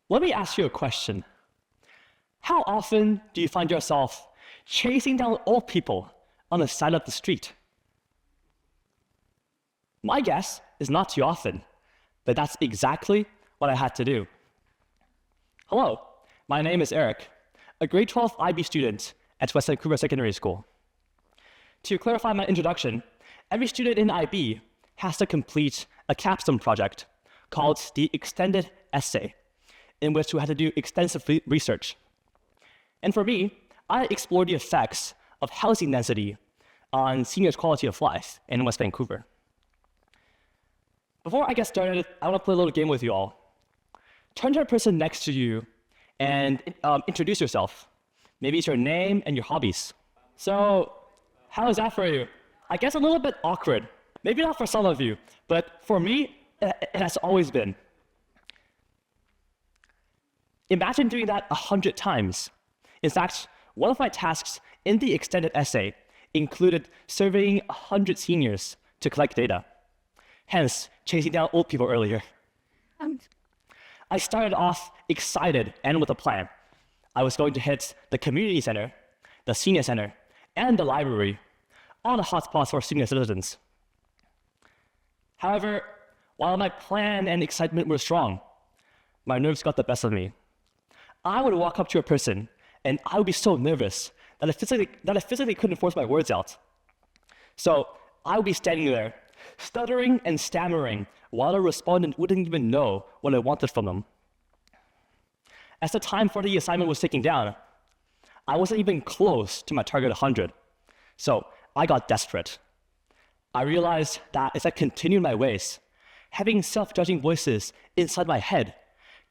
Let me ask you a question. How often do you find yourself chasing down old people on the side of the street? My guess is not too often, but that's exactly what I had to do. Hello, my name is Eric, a grade 12 IB student at West Vancouver Secondary School. To clarify my introduction, every student in IB has to complete a capstone project called the extended essay, in which we had to do extensive research. And for me, I explored the effects of housing density on seniors' quality of life in West Vancouver. Before I get started, I want to play a little game with you all. Turn to the person next to you and introduce yourself. Maybe it's your name and your hobbies. So, how is that for you? I guess a little bit awkward. Maybe not for some of you, but for me, it has always been. Imagine doing that 100 times. In fact, one of my tasks in the extended essay included surveying 100 seniors to collect data, hence chasing down old people earlier. I started off excited and with a plan. I was going to hit the community center, the senior center, and the library, all the hotspots for senior citizens. However, while my plan and excitement were strong, my nerves got the best of me. I would walk up to a person, and I would be so nervous that I physically couldn't force my words out. So I would be standing there, stuttering and stammering, while the respondent wouldn't even know what I wanted from them. As the time for the assignment was ticking down, I wasn't even close to my target 100. So I got desperate. I realized that if I continued my ways, having self-judging voices inside my head,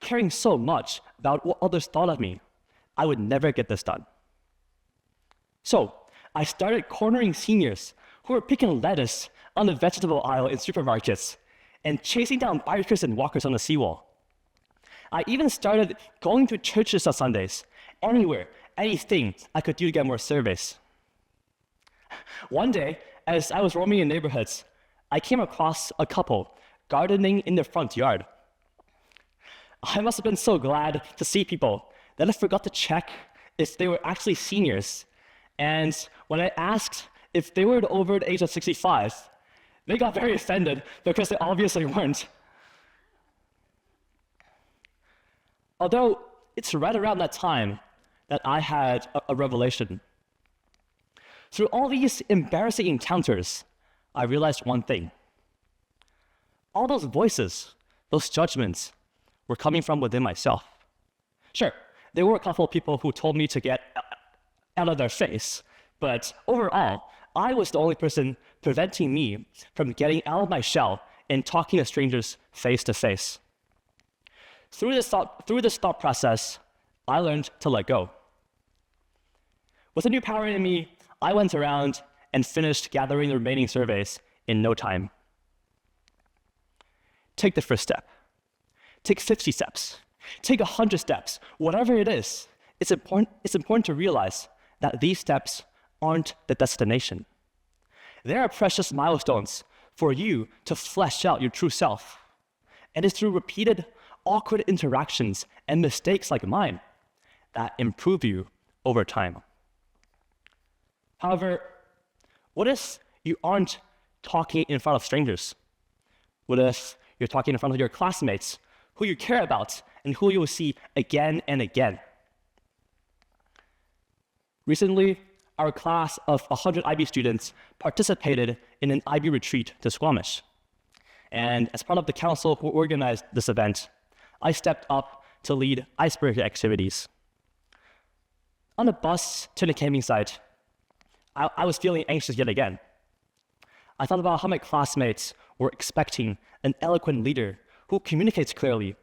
caring so much about what others thought of me, I would never get this done. So I started cornering seniors who were picking lettuce on the vegetable aisle in supermarkets and chasing down bikers and walkers on the seawall. I even started going to churches on Sundays, anywhere, anything I could do to get more surveys. One day, as I was roaming in neighborhoods, I came across a couple gardening in their front yard. I must have been so glad to see people that I forgot to check if they were actually seniors. And when I asked if they were over the age of 65, they got very offended because they obviously weren't. Although it's right around that time that I had a revelation. Through all these embarrassing encounters, I realized one thing. All those voices, those judgments, were coming from within myself. Sure, there were a couple of people who told me to get out of their face, but overall, I was the only person preventing me from getting out of my shell and talking to strangers face to face. Through this thought process, I learned to let go. With a new power in me, I went around and finished gathering the remaining surveys in no time. Take the first step. Take 50 steps. Take 100 steps. Whatever it is, it's important to realize that these steps aren't the destination. They are precious milestones for you to flesh out your true self. And it's through repeated awkward interactions and mistakes like mine that improve you over time. However, what if you aren't talking in front of strangers? What if you're talking in front of your classmates, who you care about, and who you will see again and again? Recently, our class of 100 IB students participated in an IB retreat to Squamish. And as part of the council who organized this event, I stepped up to lead icebreaker activities. On the bus to the camping site, I was feeling anxious yet again. I thought about how my classmates were expecting an eloquent leader who communicates clearly,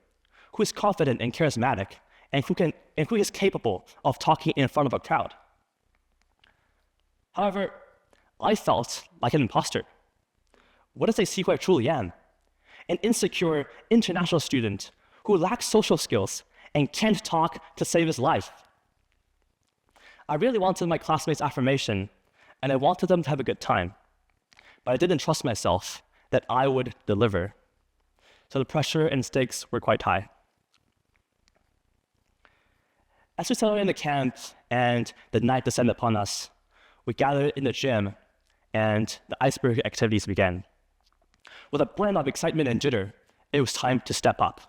who is confident and charismatic, and who is capable of talking in front of a crowd. However, I felt like an imposter. What if they see who I truly am? An insecure international student who lacks social skills and can't talk to save his life. I really wanted my classmates' affirmation, and I wanted them to have a good time. But I didn't trust myself that I would deliver. So the pressure and stakes were quite high. As we settled in the camp and the night descended upon us, we gathered in the gym and the icebreaker activities began. With a blend of excitement and jitter, it was time to step up.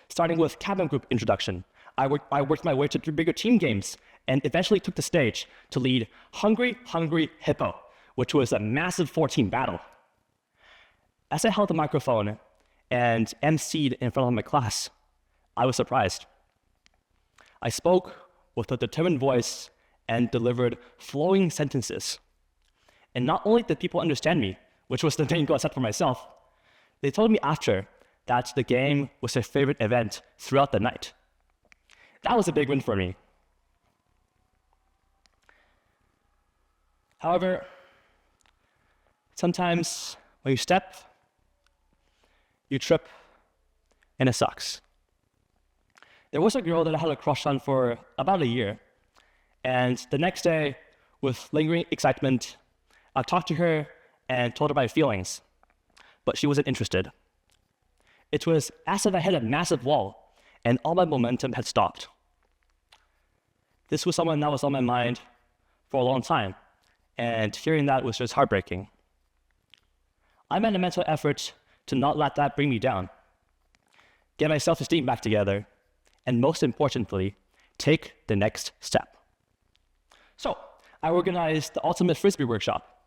Starting with cabin group introduction, I worked my way to 3 bigger team games and eventually took the stage to lead Hungry Hungry Hippo, which was a massive 4-team battle. As I held the microphone and emceed in front of my class, I was surprised. I spoke with a determined voice and delivered flowing sentences. And not only did people understand me, which was the main goal I set for myself, they told me after that the game was their favorite event throughout the night. That was a big win for me. However, sometimes when you step, you trip, and it sucks. There was a girl that I had a crush on for about a year, and the next day, with lingering excitement, I talked to her and told her my feelings, but she wasn't interested. It was as if I hit a massive wall, and all my momentum had stopped. This was someone that was on my mind for a long time, and hearing that was just heartbreaking. I made a mental effort to not let that bring me down, get my self-esteem back together, and most importantly, take the next step. So, I organized the Ultimate Frisbee Workshop.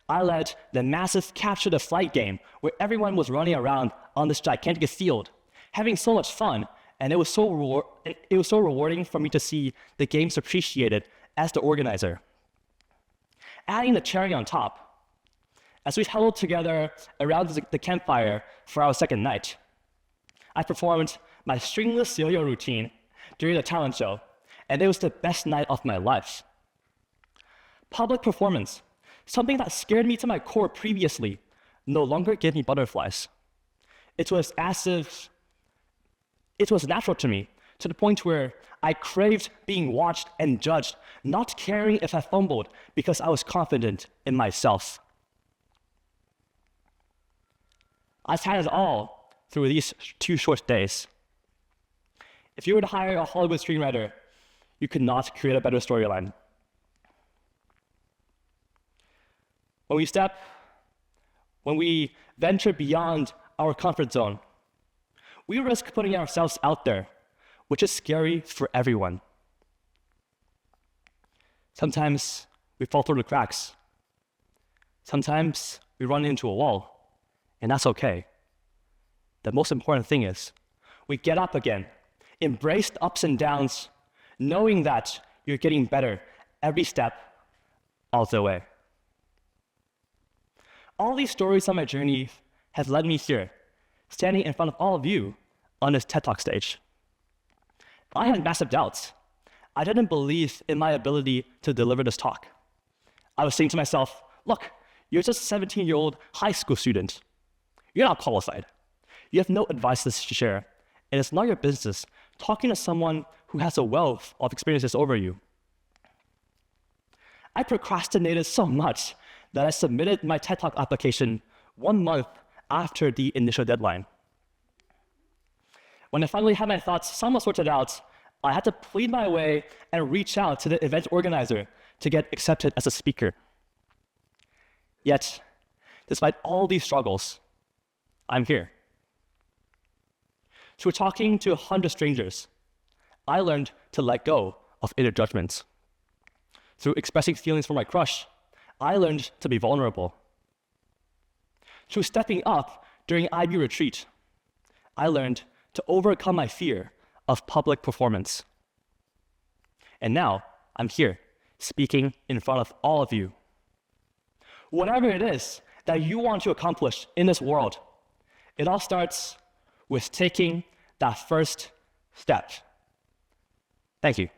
I led the massive Capture the Flight game where everyone was running around on this gigantic field, having so much fun, and it was so rewarding for me to see the games appreciated as the organizer. Adding the cherry on top, as we huddled together around the campfire for our second night, I performed my stringless yo-yo routine during the talent show, and it was the best night of my life. Public performance, something that scared me to my core previously, no longer gave me butterflies. It was as if it was natural to me, to the point where I craved being watched and judged, not caring if I fumbled because I was confident in myself. I've had it all through these 2 short days. If you were to hire a Hollywood screenwriter, you could not create a better storyline. When we venture beyond our comfort zone, we risk putting ourselves out there, which is scary for everyone. Sometimes we fall through the cracks. Sometimes we run into a wall, and that's okay. The most important thing is we get up again, embrace the ups and downs, knowing that you're getting better every step of the way. All these stories on my journey have led me here, standing in front of all of you on this TED Talk stage. I had massive doubts. I didn't believe in my ability to deliver this talk. I was saying to myself, look, you're just a 17-year-old high school student. You're not qualified. You have no advice to share, and it's not your business talking to someone who has a wealth of experiences over you. I procrastinated so much that I submitted my TED Talk application 1 month after the initial deadline. When I finally had my thoughts somewhat sorted out, I had to plead my way and reach out to the event organizer to get accepted as a speaker. Yet, despite all these struggles, I'm here. Through talking to 100 strangers, I learned to let go of inner judgments. Through expressing feelings for my crush, I learned to be vulnerable. Through stepping up during IB retreat, I learned to overcome my fear of public performance. And now, I'm here, speaking in front of all of you. Whatever it is that you want to accomplish in this world, it all starts with taking that first step. Thank you.